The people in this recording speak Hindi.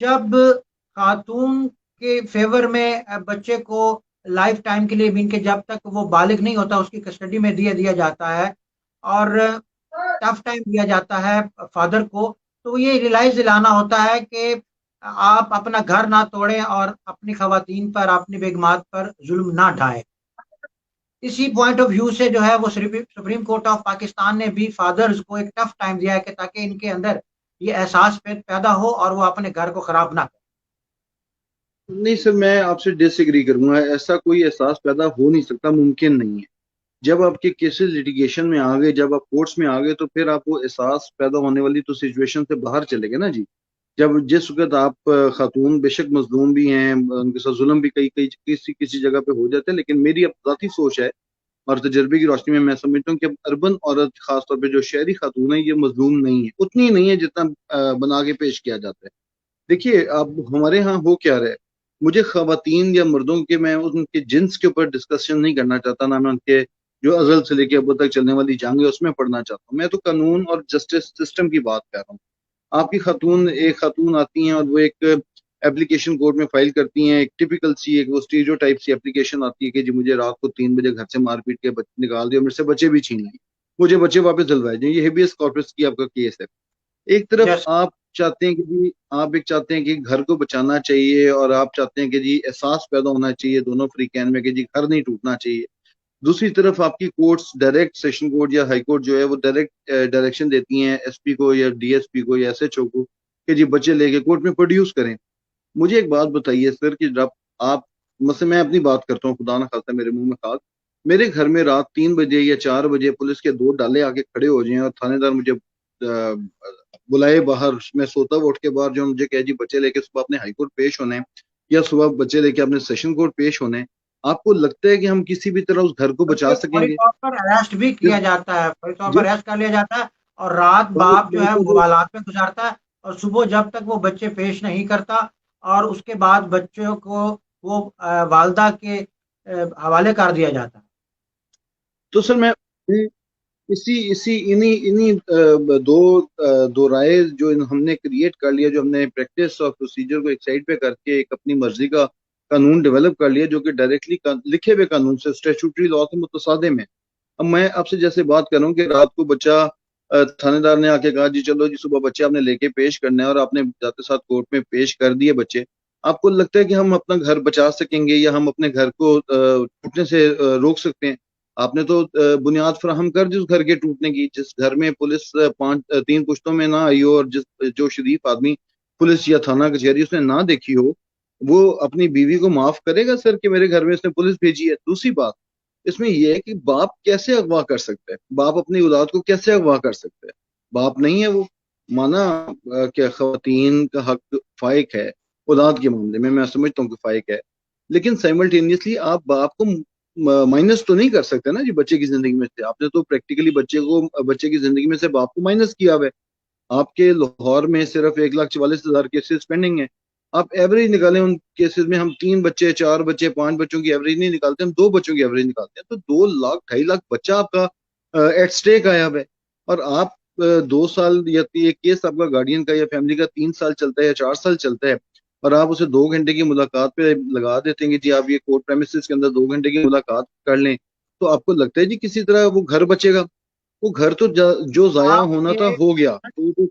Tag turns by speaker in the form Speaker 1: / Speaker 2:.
Speaker 1: जब खातून के फेवर में बच्चे को लाइफ टाइम के लिए मीन के जब तक वो बालिग नहीं होता उसकी कस्टडी में दिया दिया जाता है और टफ टाइम दिया जाता है फादर को, तो ये रियलाइज दिलाना होता है कि आप अपना घर ना तोड़ें और अपनी खवातीन पर, अपनी बेगमात पर जुल्म ना ढाएं। इसी पॉइंट ऑफ व्यू से जो है वो सुप्रीम कोर्ट ऑफ पाकिस्तान ने भी फादर्स को एक टफ टाइम दिया है कि ताकि इनके अंदर ये एहसास पैदा हो और वो अपने घर को खराब ना करें।
Speaker 2: नहीं सर, मैं आपसे डिसएग्री करूंगा। ऐसा कोई एहसास पैदा हो नहीं सकता, मुमकिन नहीं है। जब आपके केसेस लिटिगेशन में आ गए, जब आप कोर्ट्स में आ गए, तो फिर आप वो एहसास पैदा होने वाली तो सिचुएशन से बाहर चले गए ना जी। जब जिस वक्त आप खातून बेशक मजलूम भी हैं, उनके साथ जुल्म भी कई कई किसी किसी जगह पे हो जाते हैं, लेकिन मेरी अपनी सोच है और तजर्बे की रोशनी में मैं समझता हूँ कि अब अर्बन औरत, खासतौर पे जो शहरी खातून है, ये मजलूम नहीं है, उतनी नहीं है जितना बना के पेश किया जाता है। देखिए, अब हमारे यहाँ हो क्या रहा है। मुझे खवातीन या मर्दों के, मैं उनके जिन्स के ऊपर डिस्कशन नहीं करना चाहता, ना मैं उनके जो अजल से लेके अब तक चलने वाली जंग है उसमें पढ़ना चाहता हूँ। मैं तो कानून और जस्टिस सिस्टम की बात कर रहा हूँ। आपकी खातून, एक खातून आती हैं और वो एक एप्लीकेशन कोर्ट में फाइल करती हैं, एक टिपिकल सी, एक वो स्टीरियोटाइप सी एप्लीकेशन आती है कि जी मुझे रात को 3 बजे घर से मार पीट के निकाल दिया, मेरे से बच्चे भी छीन लिए, मुझे बच्चे वापस दिलवाए जाए। ये हेबियस कॉर्पस की आपका केस है। एक तरफ
Speaker 1: यस।
Speaker 2: आप चाहते हैं कि जी, आप एक चाहते हैं कि घर को बचाना चाहिए, और आप चाहते हैं कि जी एहसास पैदा होना चाहिए दोनों फ्री कैन में कि जी घर नहीं टूटना चाहिए। दूसरी तरफ आपकी कोर्ट्स, डायरेक्ट सेशन कोर्ट या हाई कोर्ट जो है, वो डायरेक्ट डायरेक्शन देती हैं एसपी को या डीएसपी को या एसएचओ को कि जी बच्चे लेके कोर्ट में प्रोड्यूस करें। मुझे एक बात बताइए सर कि जब आप, मतलब मैं अपनी बात करता हूँ, खुदा ना खास्ता मेरे मुंह में खाद, मेरे घर में रात 3 बजे या 4 बजे पुलिस के दो डाले आके खड़े हो जाएं और थानेदार मुझे बुलाए बाहर, मैं सोता हुआ उठ के बाहर जो मुझे कहे जी बच्चे लेके सुबह अपने हाई कोर्ट पेश होने हैं, या सुबह बच्चे लेके अपने सेशन कोर्ट पेश होने हैं, आपको लगता है कि हम किसी भी तरह उस घर को बचा
Speaker 1: बल्कि फौरी
Speaker 2: सकेंगे?
Speaker 1: तौर पर अरेस्ट भी किया
Speaker 2: जिस
Speaker 1: जाता है, फौरी तौर पर
Speaker 2: जिस
Speaker 1: अरेस्ट कर लिया जाता है और रात
Speaker 2: बात
Speaker 1: बाप जो है
Speaker 2: बात है,
Speaker 1: मुवालात में गुजारता है और सुबह जब तक वो बच्चे पेश नहीं करता और उसके बाद बच्चों को वो वालदा के हवाले कर दिया जाता है।
Speaker 2: तो सर मैं इसी इसी इन्हीं इन्हीं दो राय जो हमने क्रिएट कर लिया, जो हमने प्रैक्टिस और प्रोसीजर को एक साइड पे करके एक अपनी मर्जी का कानून डेवलप कर लिया, जो कि डायरेक्टली लिखे हुए कानून से, स्टैट्यूटरी लॉ से मुतसादिम है। अब मैं आपसे जैसे बात कर रहा हूँ कि रात को बच्चा, थानेदार ने आके कहा जी चलो जी सुबह बच्चे आपने लेके पेश करना है, और आपने जाते साथ कोर्ट में पेश कर दिए बच्चे, आपको लगता है कि हम अपना घर बचा सकेंगे या हम अपने घर को टूटने से रोक सकते हैं? आपने तो बुनियाद फराहम कर दी उस घर के टूटने की। जिस घर में पुलिस 3 पुश्तों में ना आई हो, और जिस जो शरीफ आदमी पुलिस या थाना कचहरी उसने ना देखी हो, वो अपनी बीवी को माफ करेगा सर कि मेरे घर में इसने पुलिस भेजी है? दूसरी बात इसमें यह है कि बाप कैसे अगवा कर सकता है, बाप अपनी औलाद को कैसे अगवा कर सकता है? बाप नहीं है वो। माना कि खवातीन का हक फाइक है औलाद के मामले में, मैं समझता हूँ कि फाइक है, लेकिन साइमल्टेनियसली आप बाप को माइनस तो नहीं कर सकते ना जी बच्चे की जिंदगी में से। आपने तो प्रैक्टिकली बच्चे की जिंदगी में से बाप को माइनस किया हुआ है। आपके लाहौर में सिर्फ 1,44,000 केसेस पेंडिंग है। आप एवरेज निकालें उन केसेस में, हम 3 बच्चे, 4 बच्चे, 5 बच्चों की एवरेज नहीं निकालते, हम 2 बच्चों की एवरेज निकालते हैं, तो 2 लाख 2.5 लाख बच्चा आपका एट स्टेक आया हुआ है। और आप 2 साल या एक केस आपका गार्डियन का या फैमिली का 3 साल चलता है या 4 साल चलता है, और आप उसे 2 घंटे की मुलाकात पे लगा देते हैं कि जी आप ये कोर्ट प्रेमिसेस के अंदर 2 घंटे की मुलाकात कर लें, तो आपको लगता है जी किसी तरह वो घर बचेगा? वो घर तो जो जाया
Speaker 1: आप
Speaker 2: होना था
Speaker 1: ये
Speaker 2: हो गया, तो